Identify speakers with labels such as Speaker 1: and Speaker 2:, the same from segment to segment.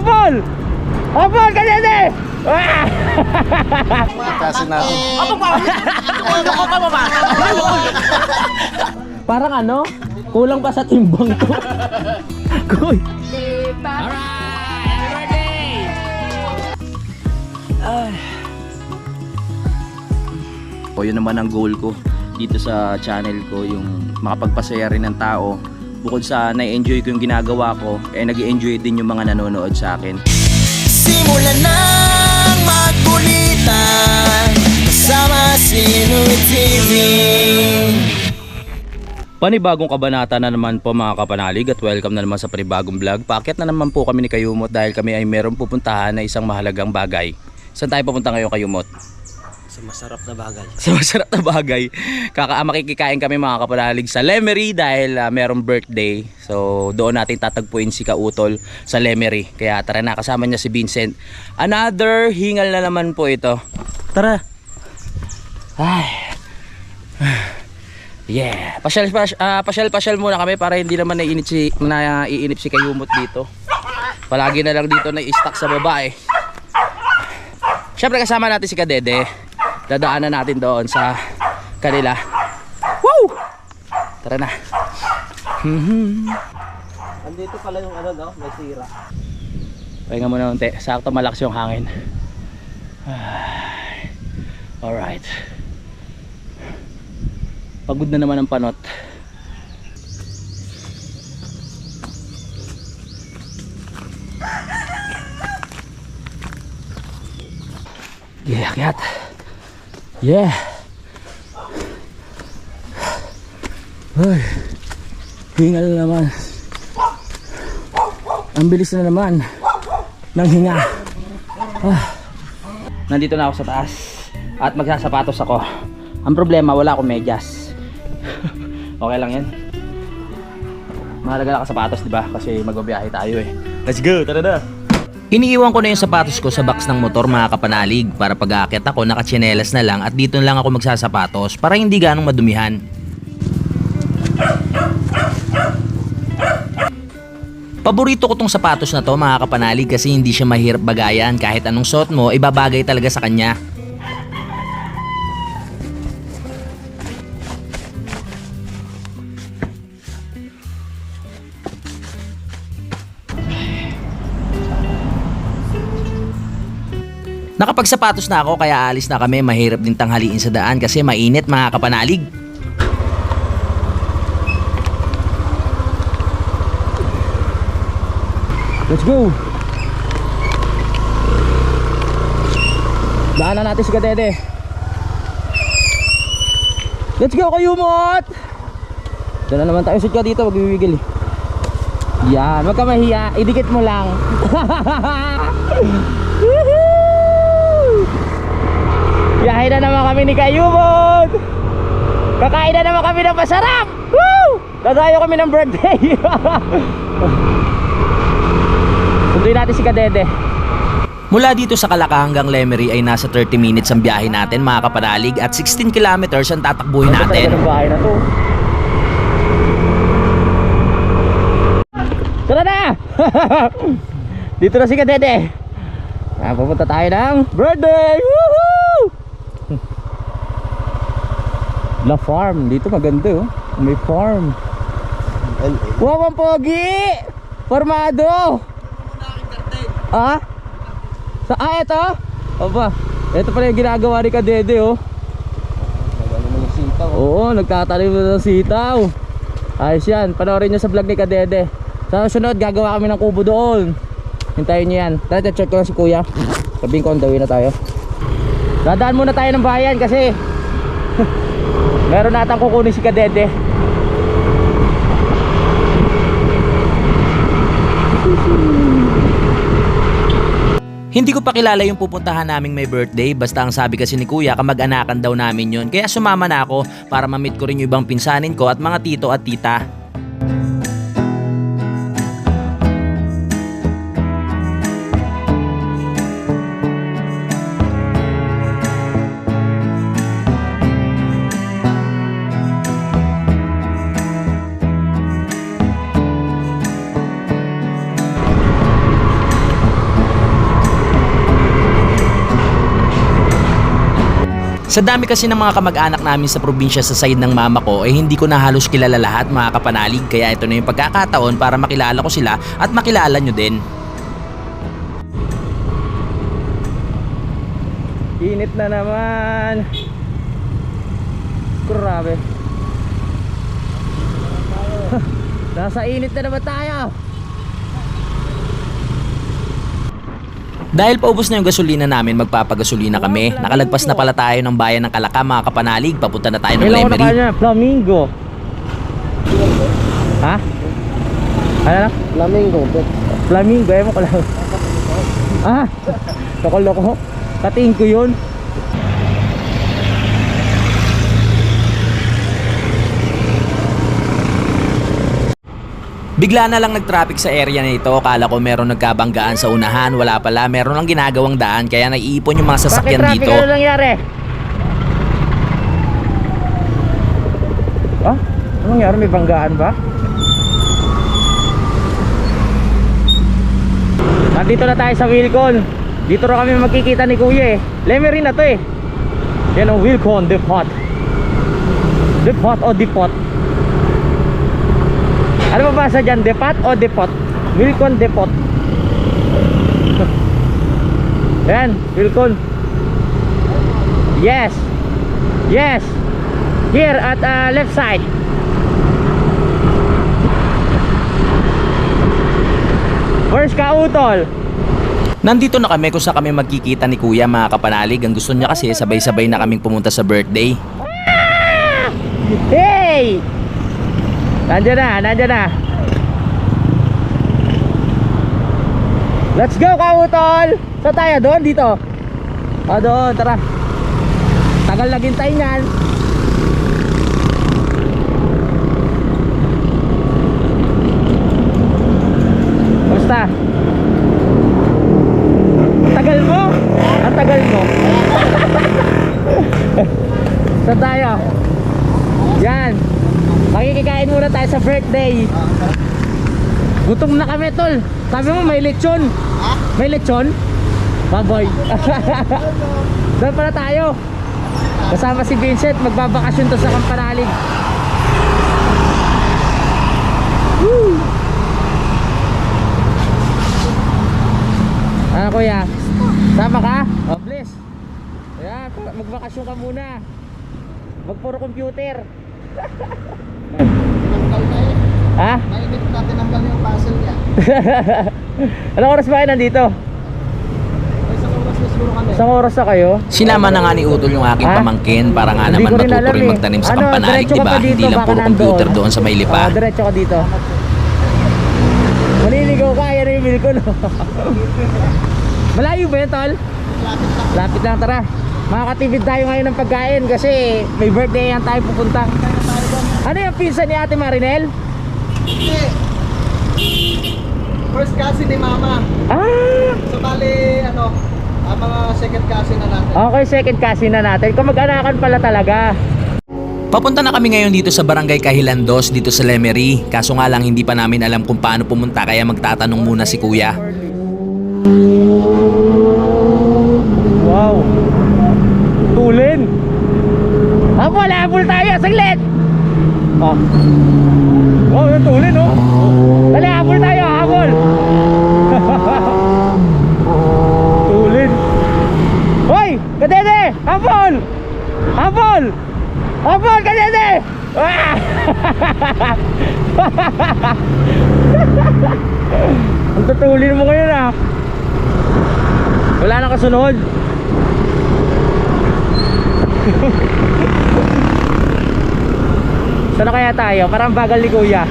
Speaker 1: Habol! Habol ka dede! Ah!
Speaker 2: Kasi na.
Speaker 1: Parang ano? Kulang pa sa timbang ko. Kuy.
Speaker 3: O yun naman ang goal ko dito sa channel ko, yung makapagpasaya rin ng tao. Bukod sa na-enjoy ko yung ginagawa ko, nag-enjoy din yung mga nanonood sa akin.
Speaker 2: Simulan nang magkulitan kasama si Nuit TV.
Speaker 3: Panibagong kabanata na naman po mga kapanalig, at welcome na naman sa panibagong vlog. Paakyat na naman po kami ni Kayumot dahil kami ay meron pupuntahan na isang mahalagang bagay. Saan tayo pupunta ngayon, Kayumot?
Speaker 1: Sa masarap na bagay.
Speaker 3: Sa masarap na bagay. Makikikain kami mga kapanalig sa Lemery dahil merong birthday. So doon natin tatagpuin si Kautol sa Lemery. Kaya tara na, kasama niya si Vincent. Another hingal na naman po ito. Tara. Ay. Yeah. Pasyal muna kami para hindi naman naiinip si Kayumot dito. Palagi na lang dito na-stuck sa baba eh. Siyempre kasama natin si Kadede. Dadaanan natin doon sa kanila. Woo! Tara na.
Speaker 1: Andito pala yung ano no, may sira.
Speaker 3: Pahinga muna unti. Sakto malakas yung hangin. Alright. Pagod na naman ang panot. Yeah, akyat. Yeah. Ay, hingal na naman. Ang bilis na naman ng hinga. Nandito na ako sa taas at magsasapatos ako. Ang problema, wala akong medyas. Okay lang yan. Mahalaga na sapatos, di ba? Kasi magbabiyahe tayo eh. Let's go, tara na.
Speaker 4: Iniiwan ko na yung sapatos ko sa box ng motor mga kapanalig para pag-aakyat ako nakatsinelas na lang at dito lang ako magsasapatos para hindi ganong madumihan. Paborito ko tong sapatos na to mga kapanalig kasi hindi siya mahirap bagayan, kahit anong suot mo ibabagay talaga sa kanya. Nakapagsapatos na ako kaya alis na kami. Mahirap din tanghaliin sa daan kasi mainit mga kapanalig.
Speaker 1: Let's go. Daanan natin si Kadede. Let's go, Kayumot. Doon na naman tayo, sit ka dito, magbibigil. Yan, wag ka mahiya, idikit mo lang. Biyahe na naman kami ni Kayumot. Kakain na naman kami ng masarap. Woo! Dadayo kami ng birthday. Sunduin natin si Kadede.
Speaker 4: Mula dito sa Calaca hanggang Lemery ay nasa 30 minutes ang biyahe natin mga kapanalig at 16 kilometers ang tatakbuhin natin.
Speaker 1: Ito bahay na to. Tara na! Dito na si Kadede. Pupunta tayo ng birthday! Woohoo! La farm, dito maganda oh. May farm. Wow, ang pogi! Formado! Ah? Ito? Aba, ito pala yung ginagawa ni Kadede oh. Oo, nagtatanim ng sitaw. Ayos yan, panoorin nyo sa vlog ni Kadede. Sa sunod, gagawa kami ng kubo doon. Hintayin nyo yan. Tara, check ko lang si kuya. Sabihin ko, on the way na tayo. Dadaan muna tayo ng bayan kasi meron natang kukunin si Kadede.
Speaker 4: Hindi ko pa kilala yung pupuntahan naming may birthday, basta ang sabi kasi ni kuya kamag-anakan daw namin yun. Kaya sumama na ako para ma-meet ko rin yung ibang pinsanin ko at mga tito at tita. Sa dami kasi ng mga kamag-anak namin sa probinsya sa side ng mama ko, hindi ko na halos kilala lahat mga kapanalig. Kaya ito na yung pagkakataon para makilala ko sila at makilala nyo din.
Speaker 1: Init na naman. Grabe. Nasa init na naman tayo.
Speaker 4: Dahil paubos na yung gasolina namin, magpapagasolina kami. Nakalagpas na pala tayo ng bayan ng Kalaka mga kapanalig. Papunta na tayo ng
Speaker 1: Ilan ko na
Speaker 4: Lemery.
Speaker 1: kanya? Flamingo. Ha? Ano na?
Speaker 2: Flamingo.
Speaker 1: Flamingo, mo ko lang. Ah, loko-loko. Katiin ko yun.
Speaker 4: Bigla na lang nag-traffic sa area na ito. Akala ko meron nagkabanggaan sa unahan. Wala pala, meron lang ginagawang daan. Kaya naiipon yung mga sasakyan
Speaker 1: Bakit traffic?
Speaker 4: dito.
Speaker 1: Ano nangyari? Ah? Ano nangyari? May banggaan ba? Nandito na tayo sa Wilcon. Dito na kami magkikita ni Kuya eh. Lemery na to eh. Yan ang Wilcon Depot. Depot o Depot? Ano ba basa dyan? Depot o Depot? Wilcon Depot. Yan, Wilcon. Yes. Yes. Here at left side. Where's Kautol?
Speaker 4: Nandito na kami kung saan kami magkikita ni Kuya mga kapanalig. Ang gusto niya kasi sabay-sabay na kaming pumunta sa birthday.
Speaker 1: Hey! Nandiyan na, nandiyan na. Let's go, Kautol! Saan tayo? Doon, dito? Doon, tara. Tagal naghintay niyan. Basta. Tagal mo? Ang tagal mo. Saan tayo? Yan. Makikikain muna tayo sa birthday. Gutom na kami, tol. Sabi mo may lechon. May lechon? Baboy. Doon pala tayo. Kasama si Vincent. Magbabakasyon to sa Kampanalig. Woo! Ano kuya? Sama ka? Oh, please. Ayan, magbakasyon ka muna. Magpuro computer. Ha?
Speaker 2: Mainit natin ang yung puzzle niya.
Speaker 1: Anong oras ba kayo nandito?
Speaker 2: Isang oras na siguro kami.
Speaker 1: Isang oras na kayo?
Speaker 4: Sinama na nga ni Utol yung aking
Speaker 1: Ha?
Speaker 4: pamangkin para nga
Speaker 1: Hindi
Speaker 4: naman
Speaker 1: ko rin
Speaker 4: matuto
Speaker 1: alam
Speaker 4: rin
Speaker 1: eh.
Speaker 4: magtanim sa
Speaker 1: Ano,
Speaker 4: Kampanalig,
Speaker 1: diretso ka
Speaker 4: diba?
Speaker 1: pa dito,
Speaker 4: Hindi lang
Speaker 1: baka
Speaker 4: puro
Speaker 1: nandoon.
Speaker 4: computer doon sa may lipa.
Speaker 1: Diretso ka dito. Maliligaw ka, yan yung ko, no? Malayo ba yun, tol? Lapit lang, tara. Makakatipid tayo ngayon ng pagkain kasi may birthday yan tayo pupunta. Ano yung pinsan ni Ate Marinel?
Speaker 2: First cousin ni Mama.
Speaker 1: Ah!
Speaker 2: So bali, ano, ang mga second cousin na natin.
Speaker 1: Okay, second cousin na natin. Kung mag-anakan pala talaga.
Speaker 4: Papunta na kami ngayon dito sa Barangay Kahilandos dito sa Lemery. Kaso nga lang hindi pa namin alam kung paano pumunta kaya magtatanong muna si Kuya.
Speaker 1: Wow! Tulin! Habol tayo! Saglit! Oh. Wow, yung tulin, oh! Dali, habol tayo! Habol! Tulin! Hoy! Kadede! Habol! Habol! Habol! Kadede! Ah! Ang tutulin mo ngayon, ah! Wala nang kasunod. Saan na kaya tayo? Parang bagal ni Kuya.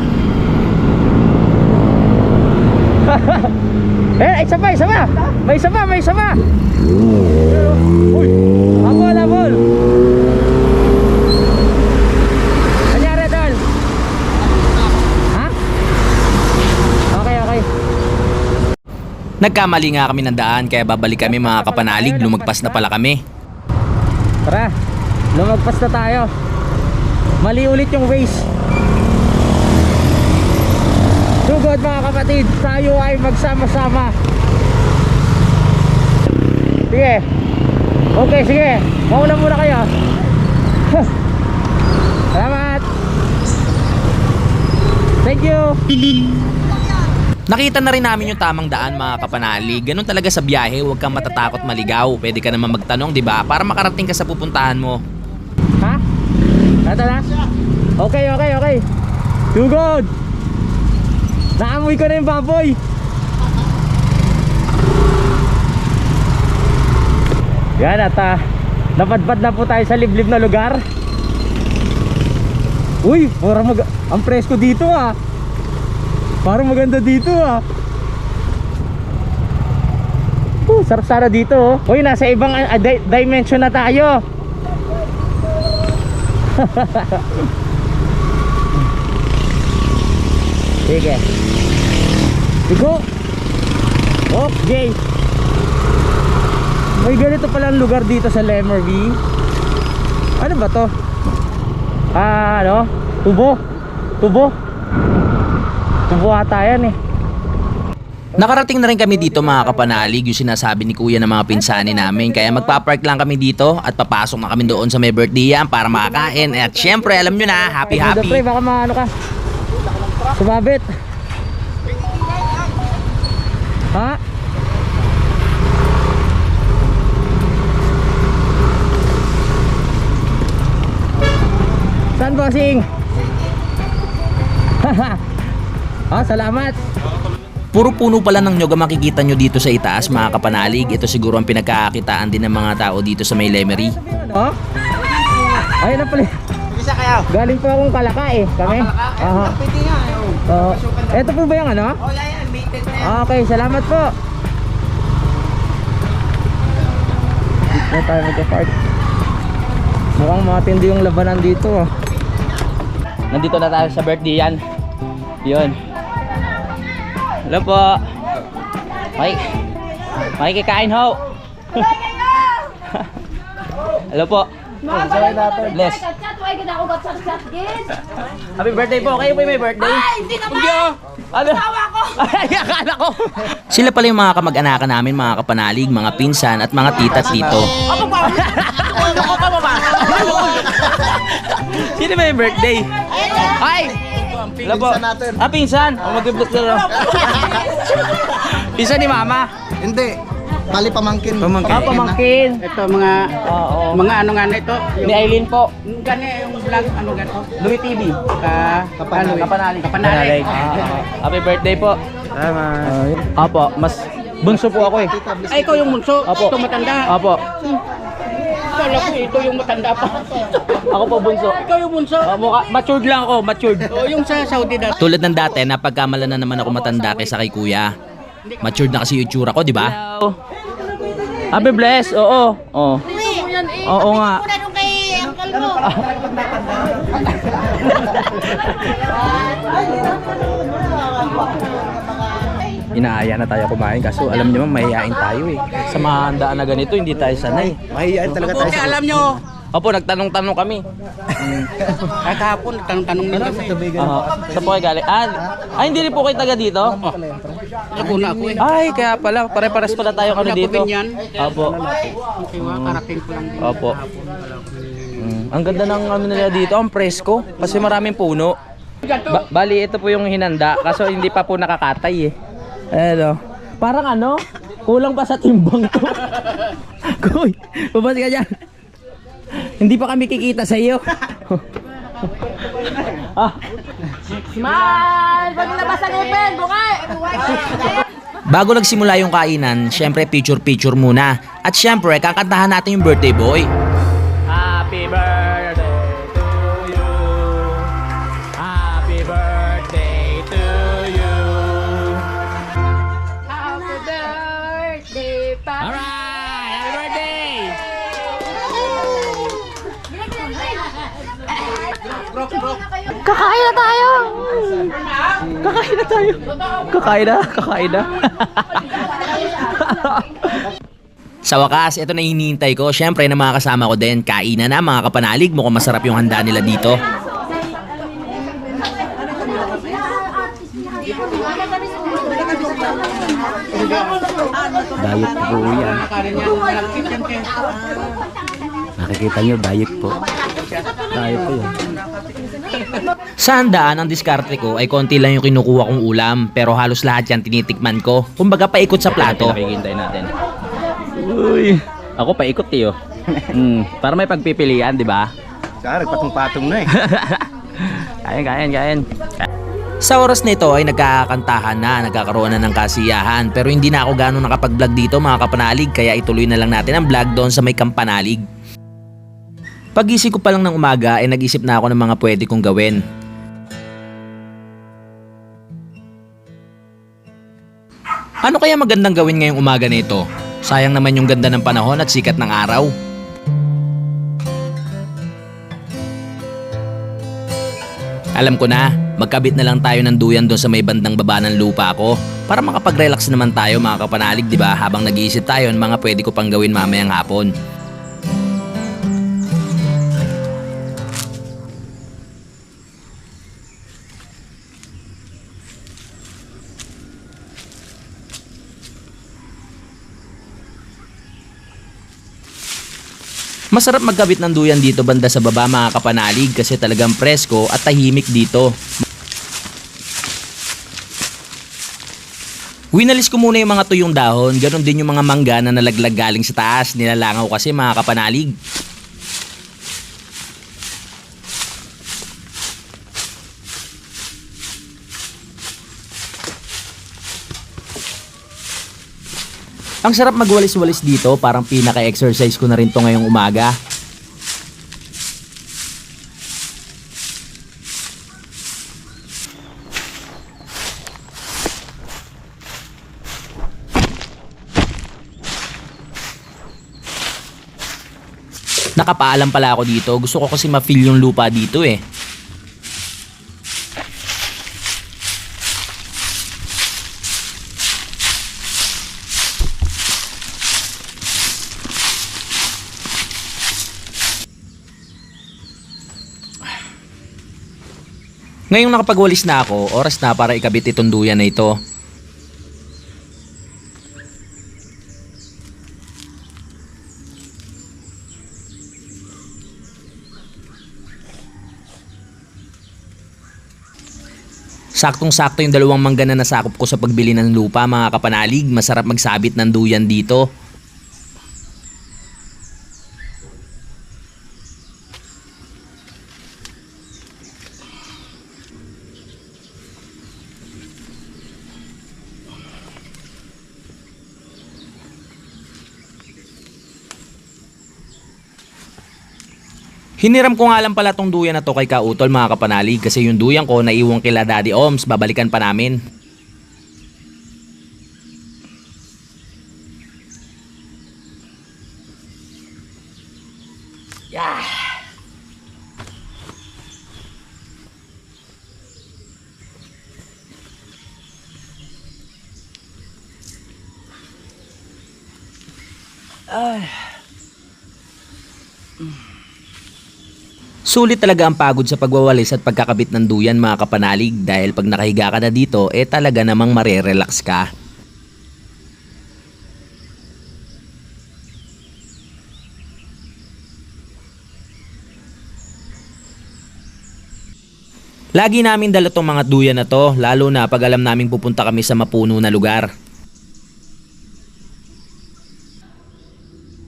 Speaker 1: Eh, isa pa, isa pa. May isa pa, may isa pa. Uy, habol, habol. Anyari, tol? Ha? Okay, okay.
Speaker 4: Nagkamali nga kami ng daan kaya babalik kami mga kapanalig. Lumagpas na pala kami.
Speaker 1: Tara, lumagpas na tayo. Mali ulit yung waste. Sugod mga kapatid, tayo ay magsama-sama. Sige. Okay, sige. Mauna muna kayo. Salamat. Thank you.
Speaker 4: Nakita na rin namin yung tamang daan mga kapanalig. Ganun talaga sa biyahe, huwag kang matatakot maligaw. Pwede ka naman magtanong, di ba? Para makarating ka sa pupuntahan mo.
Speaker 1: Ha? Ito na? Okay, okay, okay. Too good. Naamoy ko na yung baboy. Yan at napadpad na po tayo sa liblib na lugar. Uy, parang ang presko dito ah. Parang maganda dito ah. Sarap sana dito oh. Uy, nasa ibang dimension na tayo. Sige. Sigo. Okay. May ganito pala ang lugar dito sa Lemerville. Ano ba to? Ano? Tubo. Tubo. Tubo ata yan eh.
Speaker 4: Nakarating na rin kami dito mga kapanalig, yung sinasabi ni kuya ng mga pinsani namin. Kaya magpapark lang kami dito at papasok na kami doon sa may birthday yan para makakain. At syempre alam nyo na, happy happy.
Speaker 1: Pre, baka maano ka. Sumabit. Ha? Saan bossing? Ah, salamat.
Speaker 4: Puro puno pala ng nyog ang makikita nyo dito sa itaas mga kapanalig. Ito siguro ang pinagkakakitaan din ng mga tao dito sa may Lemery.
Speaker 1: Ano? Ayun na pala.
Speaker 2: Isa kayo.
Speaker 1: Galing po akong Kalaka eh. Kami. Aha.
Speaker 2: Pwede nga.
Speaker 1: Ito po ba yung ano?
Speaker 2: Oh, yan. Maintain na yan.
Speaker 1: Okay, salamat po. Dito na tayo magka-park. Mukhang matindi yung labanan dito ah.
Speaker 3: Nandito na tayo sa birthday yan. Yun. Hello po. Makikikain ho. Hello po. Bless. Happy birthday po. Kayo po may birthday?
Speaker 5: Ay, hindi naman!
Speaker 3: Ano?
Speaker 5: Tawa ko!
Speaker 3: Ay, akala ko.
Speaker 4: Sila pala yung mga kamag-anakan namin, mga kapanalig, mga pinsan at mga tita at tito.
Speaker 3: Ako pa. Ako pa ba? Sino may birthday? Ay! Hello po.
Speaker 2: Pinsan natin.
Speaker 3: Ah, pinsan. Mag-vlog na lang. Pinsan ni mama.
Speaker 2: Hindi. Bali pamangkin.
Speaker 3: Ah, pamangkin.
Speaker 6: Ito mga
Speaker 3: Oo.
Speaker 6: mga ano nga na ito,
Speaker 3: Ni Aileen po.
Speaker 6: gani yung vlog ano gato.
Speaker 3: Louis TV.
Speaker 6: Kapanalig.
Speaker 3: Kapanalig.
Speaker 6: Kapanalig.
Speaker 3: Happy birthday po. Opo, mas bunso po ako eh.
Speaker 6: Ay, ikaw yung bunso.
Speaker 3: Opo.
Speaker 6: Ito matanda.
Speaker 3: Opo.
Speaker 6: Kala ko ito yung matanda pa.
Speaker 3: Ako po bunso.
Speaker 6: Ikaw yung bunso.
Speaker 3: Matured lang ako, matured.
Speaker 6: O yung sa Saudi dati.
Speaker 4: Tulad ng dati, napagkamala na naman ako matanda kaysa kay kuya. Matured na kasi yung itsura ko, di ba?
Speaker 3: Hello. Happy bless. Oo. Oo. Oo nga.
Speaker 5: Una nung kay Uncle mo.
Speaker 3: Inaaya na tayo kumain kaso alam niyo mahihain tayo eh. Sa mga handaan na ganito hindi tayo sanay.
Speaker 2: Mahihain talaga tayo.
Speaker 6: Okay, alam nyo.
Speaker 3: Opo, nagtanong-tanong kami.
Speaker 6: Ay kahapon, tanong-tanong din kami.
Speaker 3: Sa po kayo galing. Hindi rin po kayo taga dito?
Speaker 6: Laguna ako eh.
Speaker 3: Ay, kaya pala. Pare-pares pala tayo kami
Speaker 6: Laguna
Speaker 3: dito.
Speaker 6: ko yan.
Speaker 3: Opo.
Speaker 6: Okay, karating ko lang din.
Speaker 3: Opo. Ang ganda ng ano nila dito, ang presko. Kasi maraming puno. Bali, ito po yung hinanda. Kaso hindi pa po nakakatay eh. Ano? Parang ano? Kulang pa sa timbang to. Kuy, babas ka dyan. Hindi pa kami kikita sa iyo.
Speaker 5: Smile! Pag nabas ang ipin, bukay!
Speaker 4: Bago nagsimula yung kainan, syempre picture-picture muna. At syempre, kakantahan natin yung birthday boy.
Speaker 3: Happy birthday to you. Happy birthday to you.
Speaker 5: Happy birthday, Papa!
Speaker 3: Alright, happy birthday.
Speaker 5: Kakain na tayo!
Speaker 3: Kakain na.
Speaker 4: Sa wakas, ito na hinihintay ko. Syempre, na mga kasama ko din. Kainan na mga kapanalig. Mukhang masarap yung handa nila dito.
Speaker 1: Diet po yan. Nakikita nyo, diet po. Diet po yan.
Speaker 4: Sa handaan, ang diskarte ko ay konti lang yung kinukuha kong ulam, pero halos lahat yan tinitikman ko. Kumbaga paikot sa plato.
Speaker 1: Nakikintay natin. Uy, ako paikot tiyo. Para may pagpipilian, di ba?
Speaker 2: Saan, nagpatong-patong na eh.
Speaker 1: Kain.
Speaker 4: Sa oras na ito ay nagkakantahan na, nagkakaroon na ng kasiyahan. Pero hindi na ako gano'ng nakapag-vlog dito mga kapanalig, kaya ituloy na lang natin ang vlog doon sa may Kampanalig. Pagising ko pa lang ng umaga ay nag-isip na ako ng mga pwede kong gawin. Ano kaya magandang gawin ngayong umaga na ito? Sayang naman yung ganda ng panahon at sikat ng araw. Alam ko na, magkabit na lang tayo ng duyan doon sa may bandang baba ng lupa ko para makapag-relax naman tayo mga kapanalig, di ba? Habang nag-iisip tayo ng mga pwede ko pang gawin mamayang hapon. Masarap magkabit ng duyan dito banda sa baba mga kapanalig kasi talagang presko at tahimik dito. Winalis ko muna yung mga tuyong dahon, ganon din yung mga mangga na nalaglag galing sa taas, nilalangaw kasi mga kapanalig. Ang sarap magwalis-walis dito, parang pinaka-exercise ko na rin to ngayong umaga. Nakapaalam pala ako dito, gusto ko kasi ma-feel yung lupa dito eh. Ngayong nakapagwalis na ako, oras na para ikabit itong duyan na ito. Saktong-sakto yung dalawang mangga na nasakop ko sa pagbili ng lupa mga kapanalig. Masarap magsabit ng duyan dito. Hiniram ko nga lang pala tong duyan na to kay Kautol mga kapanalig kasi yung duyan ko naiwang kila Daddy Oms, babalikan pa namin. Yeah. Sulit talaga ang pagod sa pagwawalis at pagkakabit ng duyan mga kapanalig dahil pag nakahiga ka na dito talaga namang marerelax ka. Lagi namin dala tong mga duyan na to lalo na pag alam naming pupunta kami sa mapuno na lugar.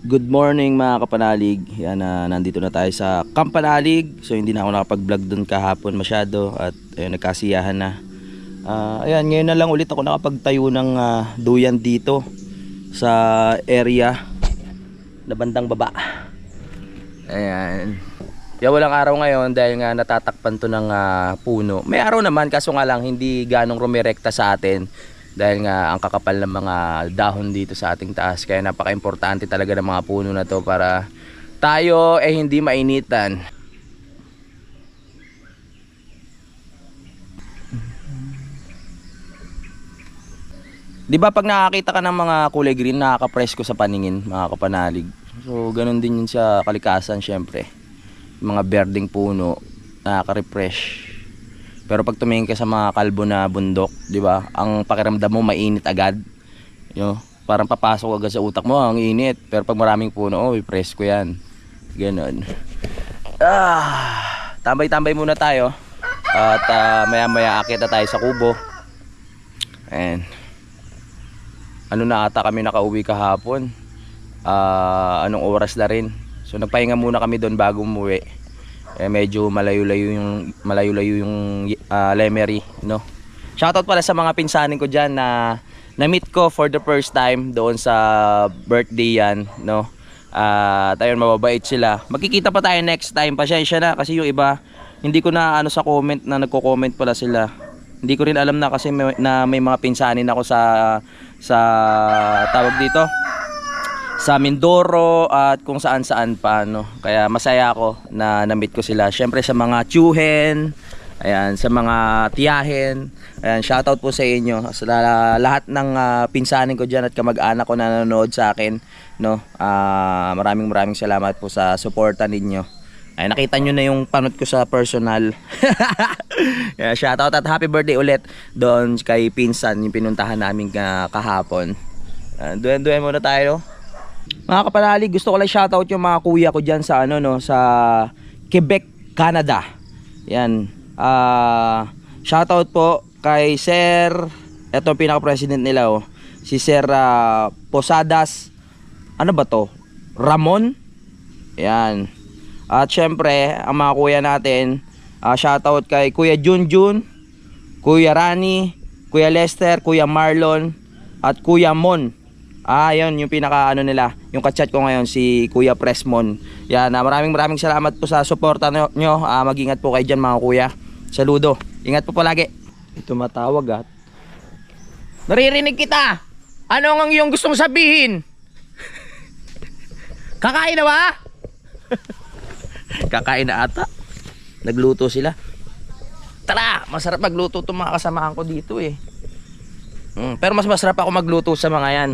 Speaker 3: Good morning mga kapanalig. Yan, nandito na tayo sa Kampanalig. So hindi na ako nakapag-vlog doon kahapon masyado at nagkasiyahan na. Ayan, ngayon na lang ulit ako nakapagtayo ng duyan dito sa area na bandang baba. Ayan. Kaya walang araw ngayon dahil nga natatakpan to ng puno. May araw naman kaso nga lang hindi ganong rumirekta sa atin. Dahil nga ang kakapal ng mga dahon dito sa ating taas. Kaya napaka-importante talaga ng mga puno na to para tayo hindi mainitan. Di ba pag nakakita ka ng mga kulay green, nakaka-presko sa paningin mga kapanalig. So ganun din yun sa kalikasan syempre. Mga berdeng puno, nakaka-refresh. Pero pag tumingin ka sa mga kalbo na bundok, di ba? Ang pakiramdam mo mainit agad. Parang papasok agad sa utak mo, ang init. Pero pag maraming puno, presko yan. Ganon. Tambay-tambay muna tayo. At maya-maya akit na tayo sa kubo. And ano na ata kami nakauwi kahapon. Anong oras na rin. So nagpahinga muna kami doon bago umuwi. Medyo malayo-layo yung Lemery, no. Shoutout pala sa mga pinsanin ko diyan na na-meet ko for the first time doon sa birthday yan, no. Tayo mababait sila. Magkikita pa tayo next time. Pasensya na kasi yung iba hindi ko na ano sa comment na nagko-comment pala sila. Hindi ko rin alam na kasi may mga pinsanin ako sa tawag dito sa Mindoro at kung saan-saan pa, no. Kaya masaya ako na na-meet ko sila. Syempre sa mga tiyuhen, ayan, sa mga tiyahin. Ayan, shoutout po sa inyo sa lahat ng pinsanin ko diyan at kamag-anak ko na nanonood sa akin, no. Maraming salamat po sa suporta ninyo. Ay, nakita nyo na yung panot ko sa personal. Yeah, shoutout at happy birthday ulit doon kay pinsan yung pinuntahan namin kahapon. Duyan muna tayo. Mga kapanalig, gusto ko lang shoutout yung mga kuya ko diyan sa sa Quebec, Canada. Yan. Shoutout po kay Sir, eto pinaka-president nila, si Sir Posadas. Ano ba to? Ramon. Yan. At syempre, ang mga kuya natin, shoutout kay Kuya Junjun, Kuya Rani, Kuya Lester, Kuya Marlon, at Kuya Mon. Yun yung pinaka nila, yung kachat ko ngayon, si Kuya Presmon. Yan, maraming salamat po sa suporta nyo. Mag-ingat po kayo dyan mga kuya. Saludo. Ingat po palagi. Ito matawag Naririnig kita. Ano ang iyong gustong sabihin? Kakain na ba? Kakain na ata. Nagluto sila. Tara, masarap magluto itong mga kasamahan ko dito pero mas masarap ako magluto sa mga yan.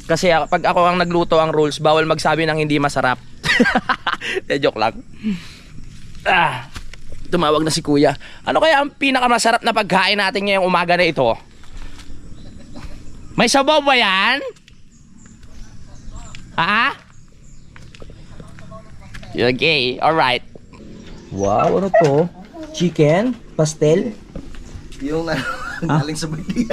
Speaker 3: Kasi pag ako ang nagluto, ang rules, bawal magsabi ng hindi masarap. Joke lang. Tumawag na si kuya. Ano kaya ang pinakamasarap na pagkain natin ngayong umaga na ito? May sabaw ba yan? Okay, alright. Wow, ano to? Chicken? Pastel?
Speaker 2: Yung galing sa birthday.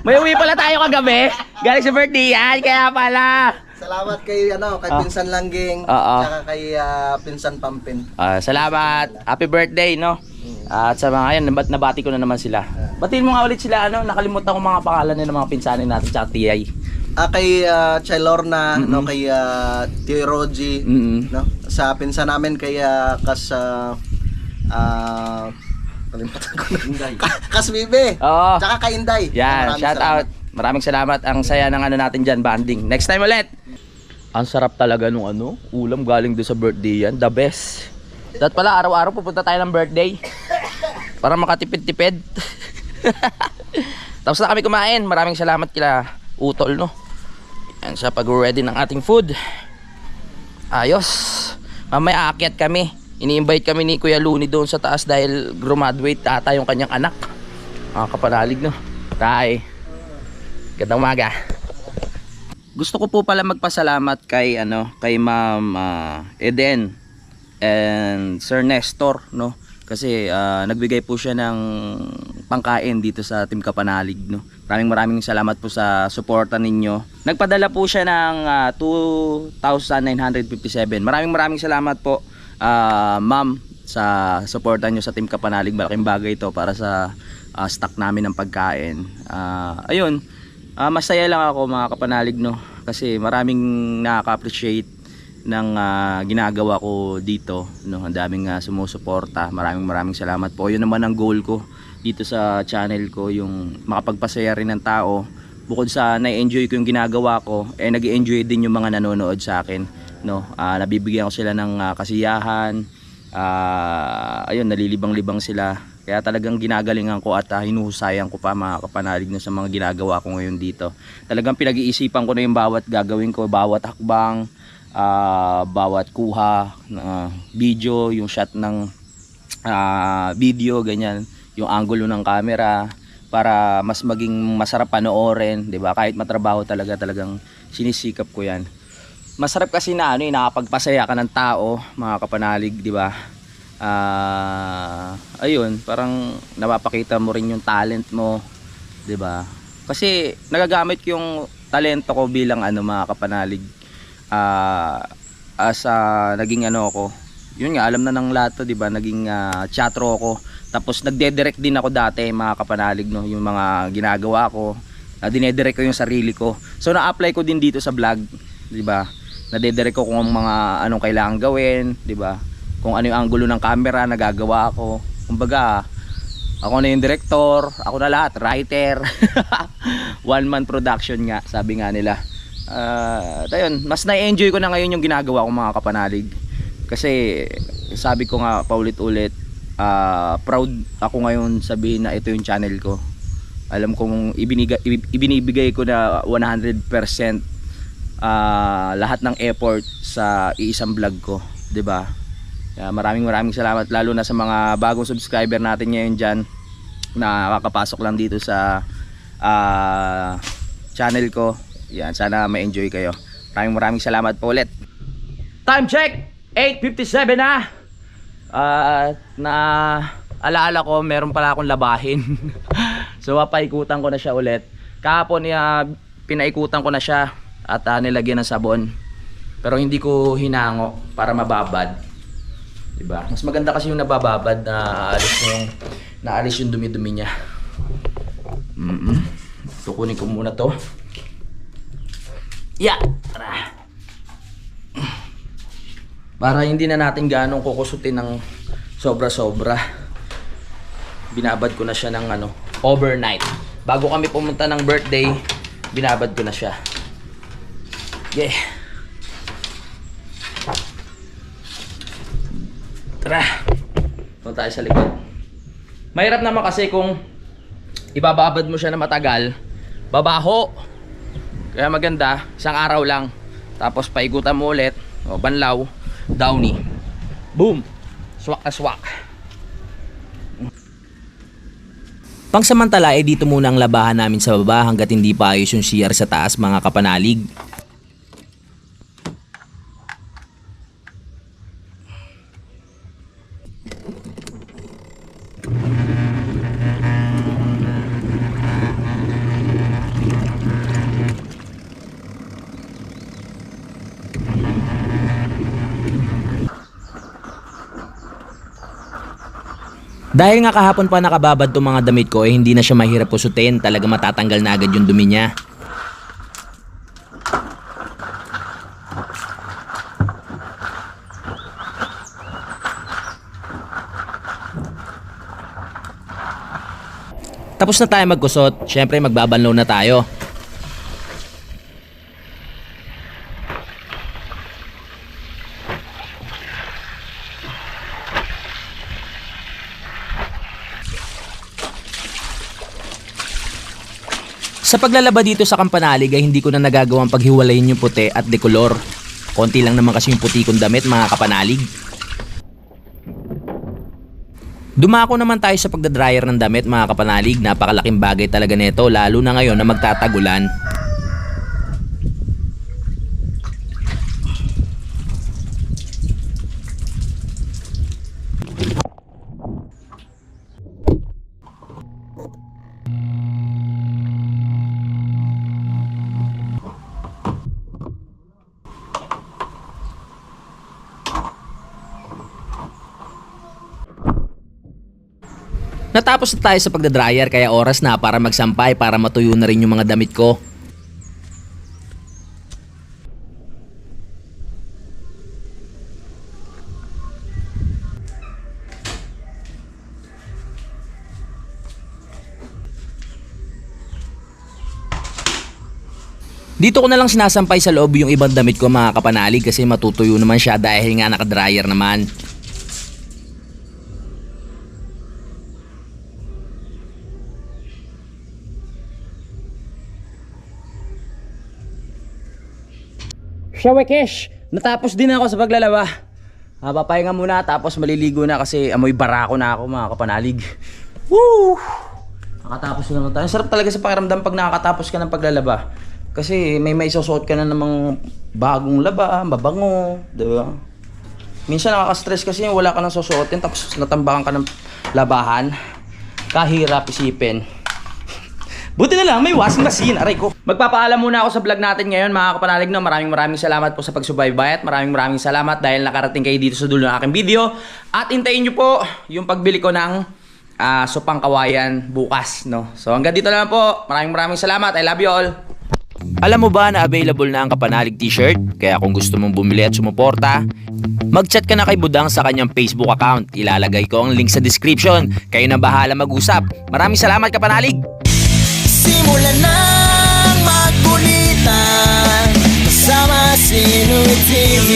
Speaker 3: May uwi pala tayo kagabi. Galing sa birthday yan, kaya pala.
Speaker 2: Salamat kay kay Pinsan Langging, tsaka kay Pinsan Pampin.
Speaker 3: Salamat. Happy birthday, no? At sa mga yan, nabati ko na naman sila. Batiin mo nga ulit sila, nakalimutan ko mga pangalan ng mga pinsanin natin, tsaka tiyay.
Speaker 2: Kay Chay Lorna, no, kay Tio Roji, no? Sa pinsan namin kay kalimutan ko na. Kasbibe.
Speaker 3: Oo.
Speaker 2: Tsaka kay Inday.
Speaker 3: Yan, shout out. Maraming salamat. Ang saya ng natin dyan, banding. Next time ulit. Ang sarap talaga nung ulam galing doon sa birthday yan. The best. Dapat pala araw-araw pupunta tayo ng birthday. Para makatipid-tipid. Tapos na kami kumain. Maraming salamat kila Utol, no. Yan sa pag-ready ng ating food. Ayos. Mamaya aakyat kami. Ini-invite kami ni Kuya Luni doon sa taas dahil graduate ata yung kanyang anak. Kapanalig, no. Tay. Gandang umaga. Gusto ko po pala magpasalamat kay kay Ma'am Eden and Sir Nestor, no. Kasi nagbigay po siya ng pangkain dito sa Team Kapanalig, no. Maraming salamat po sa suporta ninyo. Nagpadala po siya ng 2,957. Maraming salamat po, ma'am, sa suporta nyo sa Team Kapanalig. Malaking bagay ito para sa stock namin ng pagkain. Ayun, masaya lang ako mga kapanalig, no, kasi maraming nakaka-appreciate ng ginagawa ko dito, no. Ang daming sumusuporta. Maraming salamat po. Yun naman ang goal ko dito sa channel ko, yung makapagpasaya rin ng tao. Bukod sa na-enjoy ko yung ginagawa ko, nag-enjoy din yung mga nanonood sa akin, no. Nabibigyan ko sila ng kasiyahan. Ayun, nalilibang-libang sila. Kaya talagang ginagalingan ko at hinuhusayan ko pa mga kapanalig na sa mga ginagawa ko ngayon dito. Talagang pinag-iisipan ko na yung bawat gagawin ko, bawat hakbang, bawat kuha, video, yung shot ng video, ganyan, yung angulo ng camera para mas maging masarap panoorin, 'di ba? Kahit matrabaho talagang sinisikap ko 'yan. Masarap kasi na nakapagpasaya ka ng tao, mga kapanalig, 'di ba? Ayun, parang napapakita mo rin yung talent mo, 'di ba? Kasi nagagamit ko yung talento ko bilang mga kapanalig, as naging ako. Yun nga, alam na ng lahat to, 'di ba? Naging chatro ako. Tapos nagde-direct din ako dati, mga kapanalig, no, yung mga ginagawa ko. Dine-direct ko yung sarili ko. So na-apply ko din dito sa vlog, 'di ba? Nade-direct ko kung mga anong kailangan gawin, 'di ba? Kung ano yung angulo ng camera nagagawa ko. Kumbaga, ako na yung director, ako na lahat, writer. One man production nga, sabi nga nila. Ayun, mas na-enjoy ko na ngayon yung ginagawa ko, mga kapanalig. Kasi sabi ko nga paulit-ulit, proud ako ngayon sabihin na ito yung channel ko. Alam kong ibinibigay ko na 100% lahat ng effort sa iisang vlog ko, 'di ba? Maraming salamat, lalo na sa mga bagong subscriber natin ngayon diyan na kakapasok lang dito sa channel ko. Yan, sana ma-enjoy kayo. Maraming salamat po ulit. Time check 8:57 na. Na alaala ko meron pala akong labahin. So paikutan ko na siya ulit. Kahapon pinaikutan ko na siya at nilagyan ng sabon. Pero hindi ko hinango para mababad. 'Di ba? Mas maganda kasi yung nabababad na naalis yung dumi-dumi niya. Tukunin ko muna 'to. Yeah. Tara. Para hindi na natin ganong kukusutin ng sobra-sobra. Binabad ko na siya ng overnight. Bago kami pumunta ng birthday, binabad ko na siya. Yeah. Tara. Punta tayo sa likod. Mahirap naman kasi kung ibababad mo siya na matagal, babaho. Kaya maganda, isang araw lang. Tapos paikutan mo ulit, banlaw, downy. Boom! Swak na swak.
Speaker 4: Pangsamantala dito muna ang labahan namin sa baba hanggat hindi pa ayos yung CR sa taas, mga kapanalig. Dahil nga kahapon pa nakababad tong mga damit ko, hindi na siya mahirap kusutin. Talaga matatanggal na agad yung dumi niya. Tapos na tayo magkusot. Syempre magbabanlaw na tayo. Sa paglalaba dito sa Kampanalig ay hindi ko na nagagawang paghiwalayin yung puti at dekolor. Konti lang naman kasi yung puti kong damit, mga kapanalig. Dumako naman tayo sa pagdadryer ng damit, mga kapanalig. Napakalaking bagay talaga nito, lalo na ngayon na magtatagulan. Natapos na tayo sa pagdadryer kaya oras na para magsampay para matuyo na rin yung mga damit ko. Dito ko na lang sinasampay sa loob yung ibang damit ko, mga kapanalig, kasi matutuyo naman siya dahil nga nakadryer naman.
Speaker 3: Shawekesh, natapos din ako sa paglalaba. Papahinga muna tapos maliligo na kasi amoy barako na ako mga kapanalig. Woo! Nakatapos na naman tayo. Sarap talaga sa pakiramdam pag nakakatapos ka ng paglalaba. Kasi may maisusuot ka na namang bagong laba, mabango, di ba? Minsan nakaka-stress kasi wala ka nang susuotin tapos natambakan ka ng labahan. Kahirap isipin. Buti na lang may washing machine, aray ko. Magpapaalam muna ako sa vlog natin ngayon mga kapanalig, no. Maraming salamat po sa pagsubaybay at maraming salamat dahil nakarating kayo dito sa dulo ng aking video. At hintayin nyo po yung pagbili ko ng supang kawayan bukas, no. So hanggang dito na lang po. Maraming salamat. I love you all.
Speaker 4: Alam mo ba na available na ang Kapanalig t-shirt? Kaya kung gusto mong bumili at sumuporta, mag-chat ka na kay Budang sa kanyang Facebook account. Ilalagay ko ang link sa description. Kayo na bahala mag-usap. Maraming salamat Kapanalig!
Speaker 7: Simulan ng magkulitan kasama si Nuit TV.